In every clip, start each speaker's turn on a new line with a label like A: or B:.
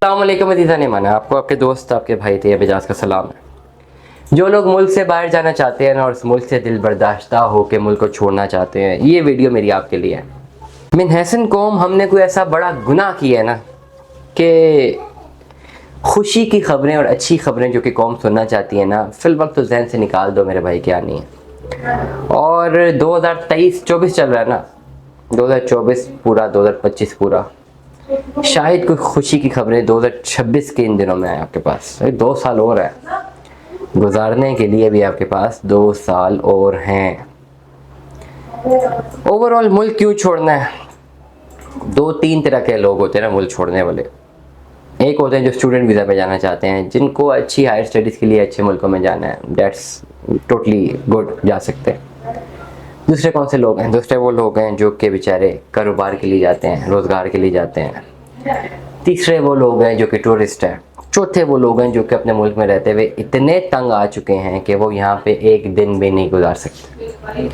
A: अस्सलामुअलैकुम अज़ीज़ान ईमान, आपको आपके दोस्त आपके भाई तैयब एजाज का सलाम है। जो लोग मुल्क से बाहर जाना चाहते हैं और उस मुल्क से दिल बर्दाश्ता हो के मुल्क को छोड़ना चाहते हैं, ये वीडियो मेरी आपके लिए है। मिन हसन कौम हमने कोई ऐसा बड़ा गुनाह किया है ना कि खुशी की खबरें और अच्छी खबरें जो कि कौम सुनना चाहती है ना, फिल वक्त तो जहन से निकाल दो मेरे भाई, क्या नहीं है। और 2023-24 चल रहा है ना, 2024 पूरा 2025 पूरा, शायद कोई खुशी की खबरें 2026 के इन दिनों में आए आपके पास। 2 साल और है गुजारने के लिए, भी आपके पास 2 साल और हैं। ओवरऑल मुल्क क्यों छोड़ना है? 2-3 तरह के लोग होते हैं ना मुल्क छोड़ने वाले। एक होते हैं जो स्टूडेंट वीज़ा पे जाना चाहते हैं, जिनको अच्छी हायर स्टडीज़ के लिए अच्छे मुल्कों में जाना है, दैट्स टोटली गुड, जा सकते हैं। दूसरे कौन से लोग हैं? दूसरे वो लोग हैं जो कि बेचारे कारोबार के लिए जाते हैं, रोज़गार के लिए जाते हैं। तीसरे वो लोग हैं जो कि टूरिस्ट हैं। चौथे वो लोग हैं जो कि अपने मुल्क में रहते हुए इतने तंग आ चुके हैं कि वो यहाँ पे एक दिन भी नहीं गुजार सकते।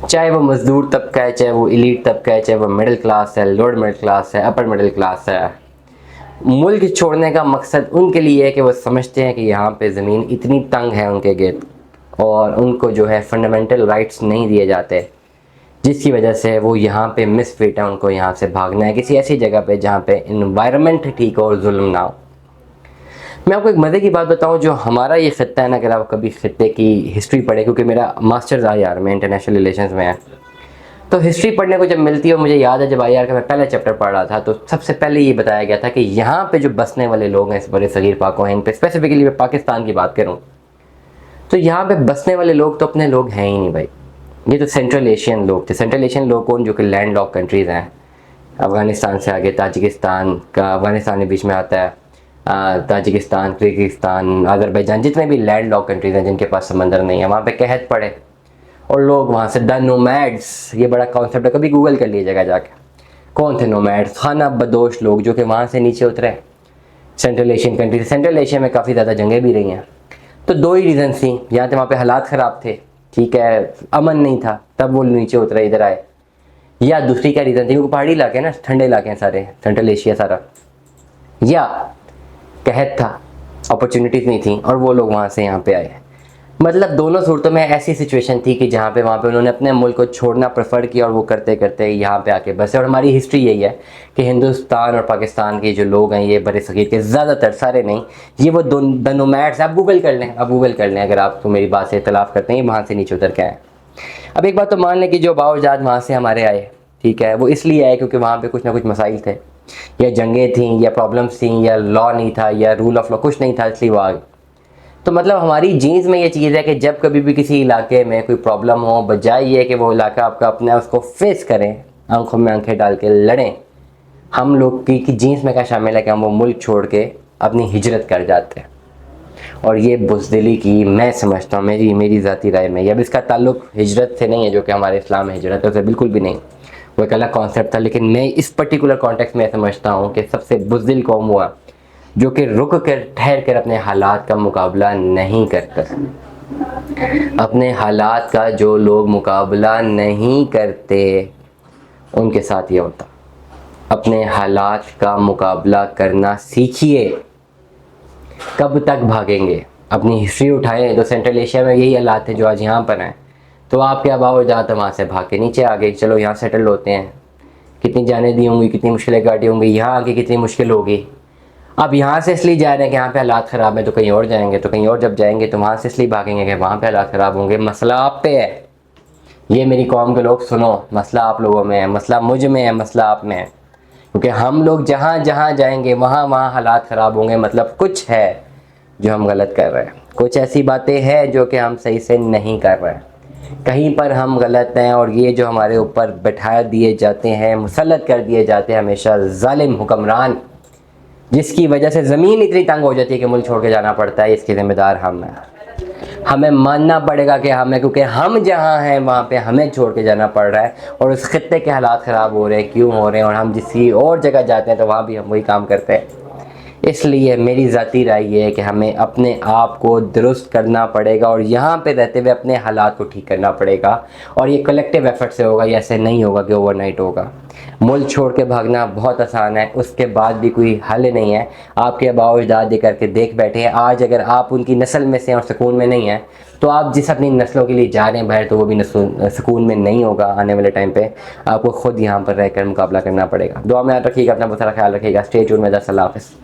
A: चाहे वो मज़दूर तबका है, चाहे वो एलीट तबका है, चाहे वो मिडिल क्लास है, लोअर मिडिल क्लास है, अपर मिडिल क्लास है। मुल्क छोड़ने का मकसद उनके लिए है कि वो समझते हैं कि यहाँ पे ज़मीन इतनी तंग है उनके गिर्द और उनको जो है फंडामेंटल राइट्स नहीं दिए जाते, जिसकी वजह से वो यहाँ पे मिसफिट है। उनको यहाँ से भागना है किसी ऐसी जगह पे जहाँ पे इन्वायरमेंट ठीक हो और जुल्म ना हो। मैं आपको एक मज़े की बात बताऊँ, जो हमारा ये ख़त्ता है ना, अगर आप कभी ख़त्ते की हिस्ट्री पढ़े, क्योंकि मेरा मास्टर्स IR में इंटरनेशनल रिलेशंस में है, तो हिस्ट्री पढ़ने को जब मिलती है, मुझे याद है जब IR का मैं पहला चैप्टर पढ़ रहा था, तो सबसे पहले ये बताया गया था कि यहाँ पे जो बसने वाले लोग हैं इस बड़े सगीर पाक हिंद पे, स्पेसिफिकली मैं पाकिस्तान की बात करूँ, तो यहाँ पे बसने वाले लोग तो अपने लोग हैं ही नहीं भाई। ये तो सेंट्रल एशियन लोग थे। सेंट्रल एशियन लोग कौन? जो कि लैंड लॉक कंट्रीज़ हैं। अफ़गानिस्तान से आगे ताजिकिस्तान का, अफ़गानिस्तान के बीच में आता है, ताजिकिस्तान, किर्गिस्तान, अज़रबैजान, जितने भी लैंड लॉक कंट्रीज़ हैं जिनके पास समंदर नहीं है, वहाँ पे कहत पड़े और लोग वहाँ से द नोमैड्स, ये बड़ा कॉन्सेप्ट है, कभी गूगल कर लीजिएगा जाके। कौन थे नोमैड्स? खाना बदोश लोग जो कि वहाँ से नीचे उतरे central Asian country. Central Asia में काफ़ी ज़्यादा जंगें भी रही हैं। तो 2 ही रीज़न थी, यहाँ पे वहाँ पे हालात ख़राब थे, ठीक है, अमन नहीं था, तब वो नीचे उतरे, इधर आए। या दूसरी क्या रीज़न थी? क्योंकि पहाड़ी इलाके हैं ना, ठंडे इलाके हैं सारे, सेंट्रल एशिया सारा। या कहत था, अपॉर्चुनिटीज़ नहीं थी और वो लोग वहाँ से यहाँ पे आए। मतलब दोनों सूरतों में ऐसी सिचुएशन थी कि जहाँ पे वहाँ पे उन्होंने अपने मुल्क को छोड़ना प्रेफर किया और वो करते करते यहाँ पे आके बसे। और हमारी हिस्ट्री यही है कि हिंदुस्तान और पाकिस्तान के जो लोग हैं, ये बड़े सगीर के ज़्यादातर, सारे नहीं, ये वो द नोमैड्स, आप गूगल कर लें, अगर आप तो मेरी बात से इख्तिलाफ़ करते हैं, वहाँ से नीचे उतर के आए। अब एक बात तो मान लें कि जो बावजाद वहाँ से हमारे आए, ठीक है, वो इसलिए आए क्योंकि वहाँ पे कुछ ना कुछ मसाइल थे, या जंगें थीं, या प्रॉब्लम्स थीं, या लॉ नहीं था, या रूल ऑफ लॉ कुछ नहीं था, इसलिए वो आ गए। तो मतलब हमारी जीन्स में ये चीज़ है कि जब कभी भी किसी इलाके में कोई प्रॉब्लम हो, बजाय ये कि वो इलाका आपका अपना उसको फेस करें, आंखों में आंखें डाल के लड़ें, हम लोग की जीन्स में क्या शामिल है कि हम वो मुल्क छोड़ के अपनी हिजरत कर जाते हैं। और ये बुज़दिली की मैं समझता हूँ, मेरी ज़ाती राय में, अब इसका ताल्लुक हिजरत से नहीं है जो कि हमारे इस्लाम में हिजरत है, उसे बिल्कुल भी नहीं, वो एक अलग कॉन्सेप्ट था। लेकिन मैं इस पर्टिकुलर कॉन्टेक्स्ट में समझता हूँ कि सबसे बुज़दिल कौम हुआ जो कि रुक कर, ठहर कर अपने हालात का मुकाबला नहीं करता। अपने हालात का जो लोग मुकाबला नहीं करते उनके साथ ये होता। अपने हालात का मुकाबला करना सीखिए। कब तक भागेंगे? अपनी हिस्ट्री उठाएं तो सेंट्रल एशिया में यही हालात थे जो आज यहाँ पर हैं। तो आप क्या बावजूद वहाँ से भाग के नीचे आ गए, चलो यहाँ सेटल होते हैं। कितनी जानें दी होंगी, कितनी मुश्किलें काटी होंगी, यहाँ आके कितनी मुश्किल होगी। अब यहाँ से इसलिए जा रहे हैं कि यहाँ पे हालात ख़राब है, तो कहीं और जाएंगे, तो कहीं और जब जाएंगे तो वहाँ से इसलिए भागेंगे कि वहाँ पे हालात ख़राब होंगे। मसला आप पे है, ये मेरी कौम के लोग सुनो, मसला आप लोगों में है, मसला मुझ में है, मसला आप में है। क्योंकि हम लोग जहाँ जहाँ जाएंगे वहाँ वहाँ हालात ख़राब होंगे। मतलब कुछ है जो हम गलत कर रहे हैं, कुछ ऐसी बातें हैं जो कि हम सही से नहीं कर रहे हैं, कहीं पर हम गलत हैं। और ये जो हमारे ऊपर बैठा दिए जाते हैं, मुसल्लत कर दिए जाते हैं हमेशा जालिम हुक्मरान, जिसकी वजह से ज़मीन इतनी तंग हो जाती है कि मुल्क छोड़ के जाना पड़ता है, इसके ज़िम्मेदार हम हैं। हमें मानना पड़ेगा कि हमें, क्योंकि हम जहाँ हैं वहाँ पे हमें छोड़ के जाना पड़ रहा है और उस खित्ते के हालात ख़राब हो रहे हैं, क्यों हो रहे हैं, और हम जिस और जगह जाते हैं तो वहाँ भी हम वही काम करते हैं। इसलिए मेरी ज़ाती राय ये है कि हमें अपने आप को दुरुस्त करना पड़ेगा और यहाँ पे रहते हुए अपने हालात को ठीक करना पड़ेगा, और ये कलेक्टिव एफर्ट से होगा, ये ऐसे नहीं होगा कि ओवरनाइट होगा। मुल्क छोड़ के भागना बहुत आसान है, उसके बाद भी कोई हल नहीं है। आपके आबाओ अजदाद ये करके देख बैठे हैं, आज अगर आप उनकी नस्ल में से और सुकून में नहीं हैं, तो आप जिस अपनी नस्लों के लिए जा रहे हैं बाहर, तो वो भी सुकून में नहीं होगा। आने वाले टाइम पे आपको खुद यहाँ पर रहकर मुकाबला करना पड़ेगा। दुआ में याद रखिएगा, अपना बहुत सारा ख्याल रखिएगा। स्टे ट्यून्ड में, अल्लाह हाफ़िज़।